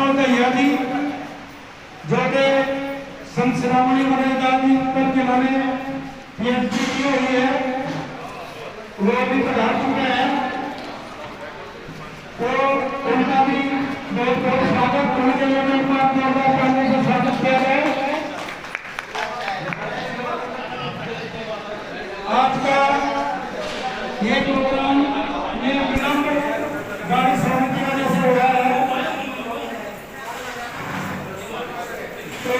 कोल दैया थी जो कि संत शिरोमणि महाराज पर जिन्होंने पीएचडी की हुई है, वो भी पधार चुके हैं, तो उनका भी बहुत बहुत स्वागत करने के लिए मैं जोरदार करने से स्वागत किया है। आज का ये प्रोग्राम ये विलंब गाड़ी सोने की वजह से हो रहा है, तो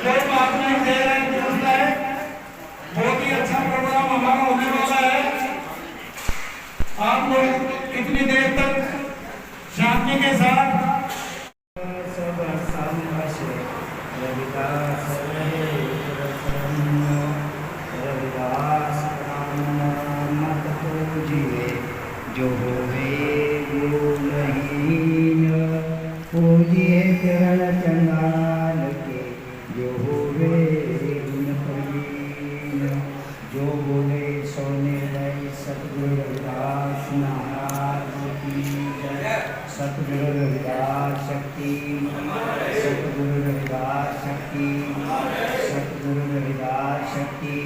कोई बात नहीं, दे रहे हैं। बहुत ही अच्छा प्रोग्राम हमारा होने वाला है। आप लोग इतनी देर तक शांति के साथ जो होवे वो नहीं पूजिए चरण चंगाल के, जो होवे गुण प्रवीण, जो बोले सोने दई सतगुरु रविदास महाराज की जय। सतगुरु रविदास शक्ति, सतगुरु रविदास शक्ति, सतगुरु रविदास शक्ति।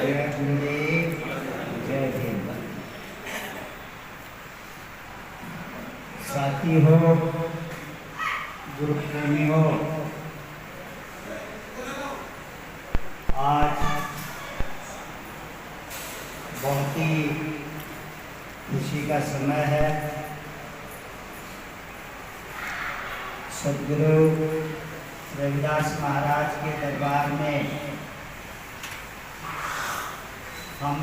जय गुरुदेव, जय भीम। साथी हो, गुरु प्रेमी हो, आज बहुत ही खुशी का समय है। सतगुरु रविदास महाराज के दरबार में हम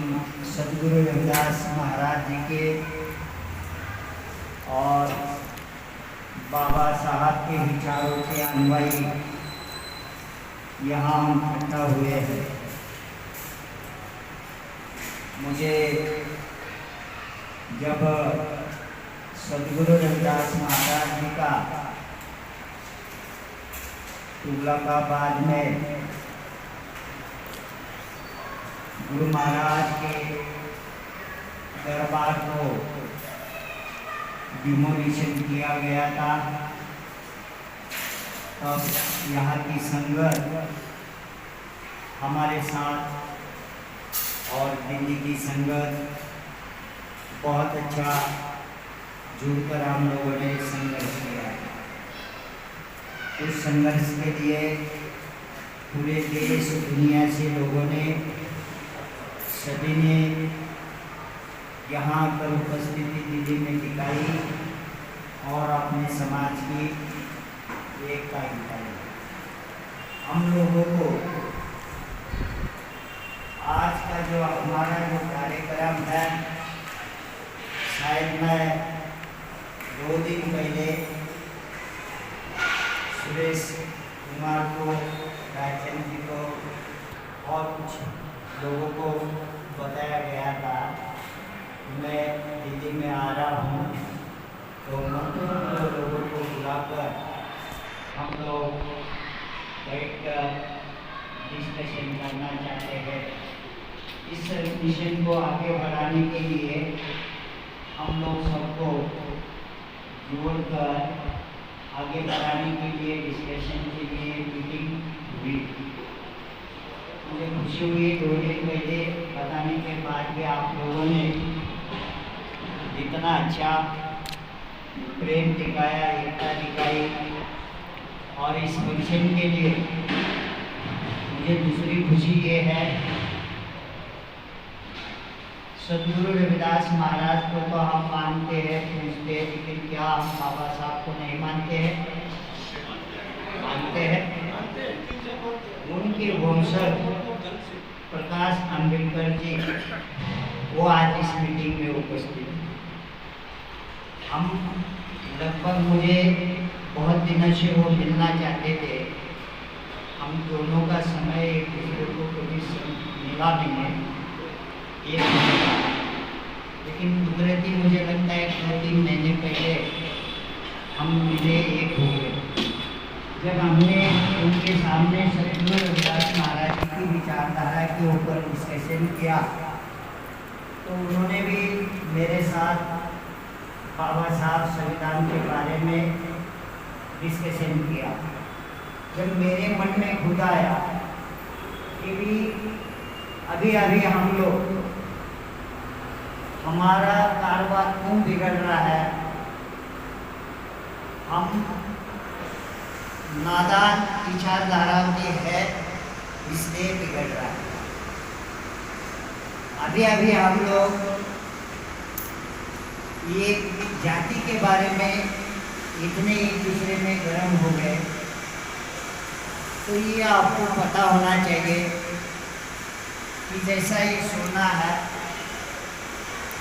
सतगुरु रविदास महाराज जी के और बाबा साहब के विचारों के अनुयायी यहाँ हम इकट्ठा हुए हैं। मुझे जब सतगुरु रविदास महाराज जी का तुगलकाबाद में गुरु महाराज के दरबार को डिमोलिशन किया गया था, तब यहाँ की संगत हमारे साथ और दिल्ली की संगत बहुत अच्छा जुड़कर हम लोगों ने संघर्ष किया। उस संघर्ष के लिए पूरे देश दुनिया से लोगों ने, सभी ने यहाँ पर उपस्थिति दिल्ली में दिखाई और अपने समाज की एकता दिखाई। हम लोगों को आज का जो हमारा जो कार्यक्रम है, शायद मैं 2 दिन पहले सुरेश कुमार को, राजन जी को और कुछ लोगों को बताया गया था मैं दिल्ली में आ रहा हूँ, तो लोगों को बुलाकर हम लोग बैठकर डिस्कशन करना चाहते हैं। इस मिशन को आगे बढ़ाने के लिए हम लोग सबको जोड़कर आगे बढ़ाने के लिए डिस्कशन के लिए मीटिंग हुई। मुझे खुशी हुई 2 दिन पहले बताने के बाद भी आप लोगों ने इतना अच्छा प्रेम दिखाया, एकता दिखाई। और इस मिशन के लिए मुझे दूसरी खुशी ये है, सतगुरु रविदास महाराज को तो हम मानते हैं, पूजते हैं, लेकिन क्या हम बाबा साहब को नहीं मानते हैं? मानते हैं। उनके वंशज प्रकाश अंबेडकर जी वो आज इस मीटिंग में उपस्थित हैं। हम लगभग मुझे बहुत दिनों से वो मिलना चाहते थे। हम दोनों का समय एक दूसरे को कभी मिला नहीं है, लेकिन कुदरती मुझे लगता है 2-3 महीने पहले हम मिले, एक हो गए। जब हमने उनके सामने सतगुरु रविदास महाराज की विचारधारा के ऊपर डिस्कशन किया, तो उन्होंने भी मेरे साथ बाबा साहब संविधान के बारे में डिस्कशन किया। जब मेरे मन में खुद आया कि भी अभी अभी हम लोग हमारा कारोबार क्यों बिगड़ रहा है, हम नादान विचारधारा के है इसलिए बिगड़ रहा है। अभी अभी हम लोग ये जाति के बारे में इतने एक दूसरे में गर्म हो गए, तो ये आपको पता होना चाहिए कि जैसा ये सोना है,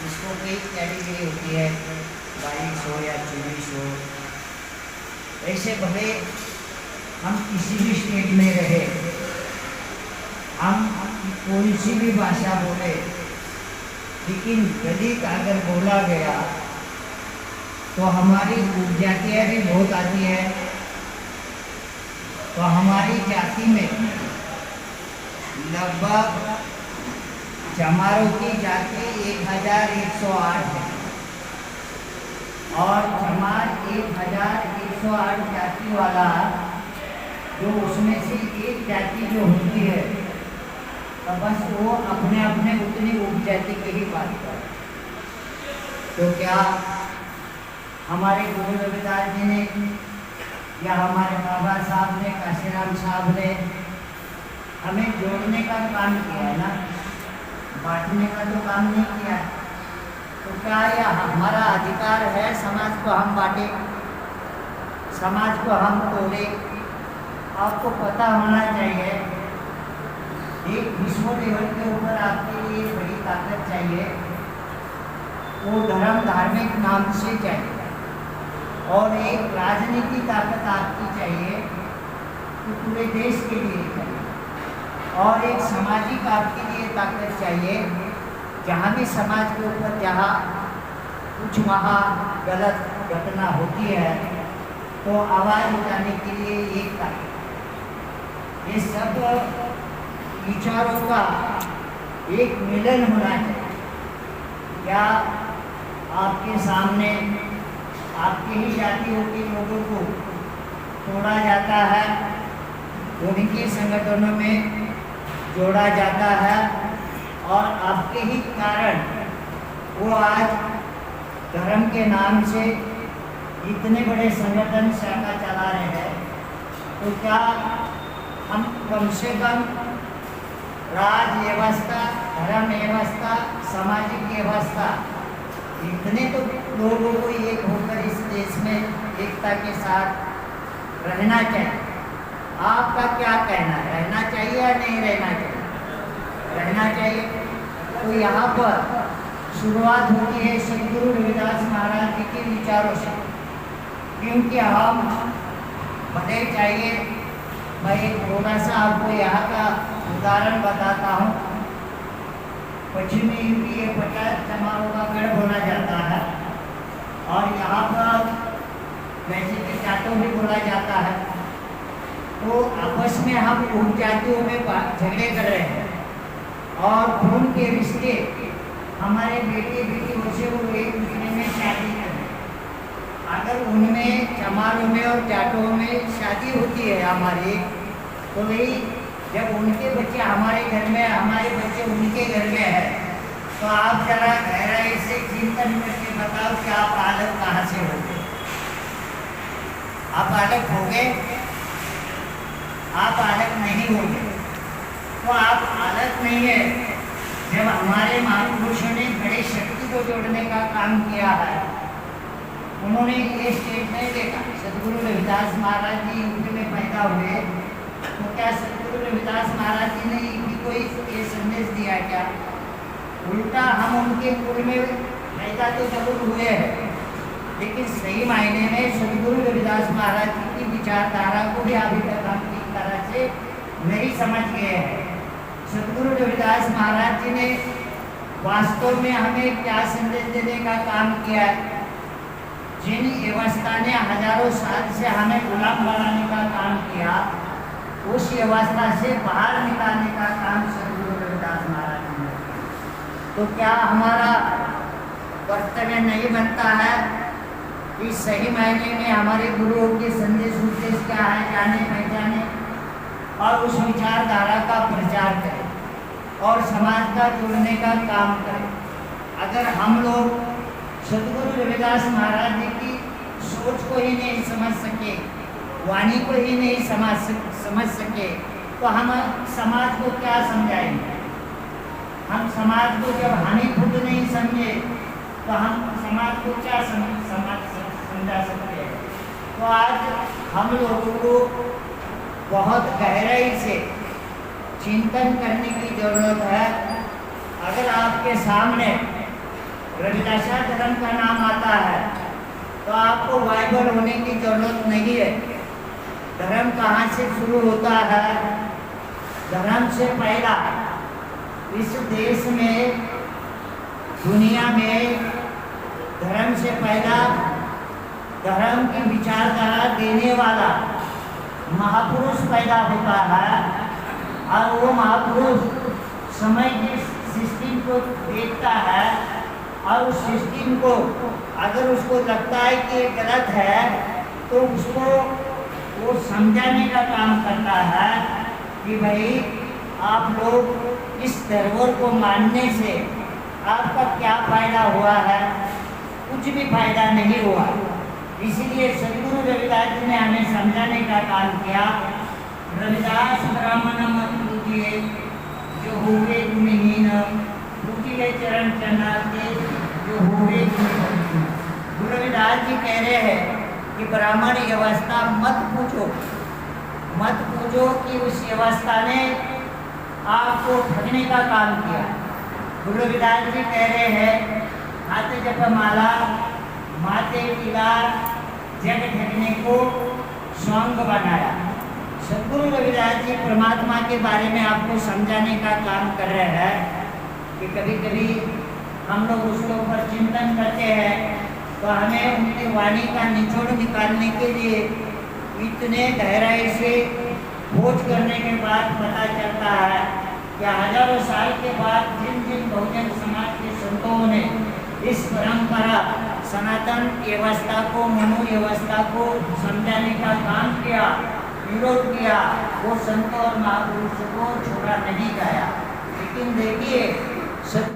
इसको कई कैटेगरी होती है, 22 हो या 24 हो। ऐसे भले हम किसी भी स्टेट में रहे, हम कोई सी भी भाषा बोले, लेकिन दलित अगर बोला गया तो हमारी उपजातियाँ भी बहुत आती है। तो हमारी जाति में लगभग चमारों की जाति 1108 है और चमार 1108 जाति वाला, जो उसमें से एक जाति जो होती है तो बस वो अपने अपने उतनी उपजाति की ही बात कर। तो क्या हमारे गुरु रविदास जी ने या हमारे बाबा साहब ने, काशीराम साहब ने हमें जोड़ने का काम किया है ना, बांटने का तो काम नहीं किया। तो क्या यह हमारा अधिकार है समाज को हम बांटे, समाज को हम तोड़े? आपको पता होना चाहिए, एक विश्व लेवल के ऊपर आपके लिए बड़ी ताकत चाहिए, वो धर्म धार्मिक नाम से चाहिए, और एक राजनीति ताकत आपकी चाहिए तो पूरे देश के लिए चाहिए, और एक सामाजिक आपके लिए ताकत चाहिए। जहाँ भी समाज के ऊपर जहाँ कुछ वहाँ गलत घटना होती है तो आवाज़ उठाने के लिए एक ताकत। ये सब विचारों का एक मिलन होना चाहिए। क्या आपके सामने आपके ही जातियों के लोगों को तोड़ा जाता है, उनके संगठनों में जोड़ा जाता है, और आपके ही कारण वो आज धर्म के नाम से इतने बड़े संगठन शाखा चला रहे हैं। तो क्या हम कम से कम राज व्यवस्था, धर्म व्यवस्था, सामाजिक व्यवस्था, इतने तो लोगों को एक होकर इस देश में एकता के साथ रहना चाहिए। आपका क्या कहना है, रहना चाहिए या नहीं रहना चाहिए? रहना चाहिए। तो यहाँ पर शुरुआत होती है सदगुरु रविदास महाराज जी के विचारों से, क्योंकि हम भले चाहिए, मैं एक थोड़ा सा आपको यहाँ का उदाहरण बताता हूँ। पश्चिमी यूपी ये पचास चमारों का गढ़ बोला जाता है, और यहाँ पर वैसे के जाटों भी बोला जाता है। तो आपस में हम उपजातियों में झगड़े कर रहे हैं, और खून के रिश्ते हमारे बेटे बेटियों से वो एक दूसरे में शादी कर रहे हैं। अगर उनमें चमारों में और जाटों में शादी होती है हमारी, तो भाई जब उनके बच्चे हमारे घर में, हमारे बच्चे उनके घर में है, तो आप जरा गहराई से चिंतन करके बताओ कि आप अलग कहाँ से हो गए? आप अलग हो गए? आप अलग नहीं हो गए। तो आप अलग नहीं है। जब हमारे महापुरुषों ने बड़ी शक्ति को जोड़ने का काम किया है, उन्होंने ये स्टेट नहीं देखा। सदगुरु रविदास महाराज जी यूपी में पैदा हुए, तो क्या सदगुरु रविदास महाराज जी ने भी कोई ये संदेश दिया क्या? उल्टा हम उनके कुल में पैदा तो जरूर हुए हैं, लेकिन सही मायने में सदगुरु रविदास महाराज जी की विचारधारा को भी अभी तक हम ठीक तरह से नहीं समझ गए हैं। सदगुरु रविदास महाराज जी ने वास्तव में हमें क्या संदेश देने का काम किया है? जिन व्यवस्था ने हजारों साल से हमें गुलाम बनाने का काम किया, उस व्यवस्था से बाहर निकालने का काम सदगुरु रविदास महाराज जी ने किया। तो क्या हमारा कर्तव्य नहीं बनता है कि सही मायने में हमारे गुरुओं के संदेश उद्देश्य क्या है, जाने पहचाने और उस विचारधारा का प्रचार करें और समाज का जोड़ने का काम करें। अगर हम लोग सदगुरु रविदास महाराज जी की सोच को ही नहीं समझ सके, वाणी को ही नहीं समझ सके, तो हम समाज को क्या समझाएंगे? हम समाज को जब हानि खुद नहीं समझे तो हम समाज को क्या समझा सकते हैं? तो आज हम लोगों को बहुत गहराई से चिंतन करने की जरूरत है। अगर आपके सामने रविदासा धर्म का नाम आता है तो आपको वाइबल होने की जरूरत नहीं है। धर्म कहाँ से शुरू होता है? धर्म से पहला इस देश में, दुनिया में धर्म से पहला धर्म की विचारधारा देने वाला महापुरुष पैदा होता है और वो महापुरुष समय के सिस्टम को देखता है और उस सिस्टम को अगर उसको लगता है कि ये गलत है तो उसको वो समझाने का काम करता है कि भाई आप लोग इस धरोहर को मानने से आपका क्या फायदा हुआ है? कुछ भी फायदा नहीं हुआ। इसीलिए सदगुरु रविदास जी ने हमें समझाने का काम किया। रविदास ब्राह्मण मत पूजिए, जो हुए गुणहीन, पूजिए चरण चरणाते जो हुए गुणहीन। गुरु रविदास जी कह रहे हैं कि ब्राह्मण व्यवस्था मत पूछो, मत पूछो कि उस व्यवस्था ने आपको ठगने का काम किया। गुरु रविदास जी कह रहे हैं हाथे जप माला, माथे टीला, जग ठगने को सौंग बनाया। सदगुरु रविदास जी परमात्मा के बारे में आपको समझाने का काम कर रहे हैं कि कभी कभी हम लोग उसके ऊपर चिंतन करते हैं तो हमें उनकी वाणी का निचोड़ निकालने के लिए इतने गहराई से खोज करने के बाद पता चलता है कि हजारों साल के बाद जिन जिन बहुजन समाज के संतों ने इस परंपरा सनातन व्यवस्था को, मनो व्यवस्था को समझाने का काम किया, विरोध किया, वो संतों और महापुरुषों को छोड़ा नहीं गया। लेकिन देखिए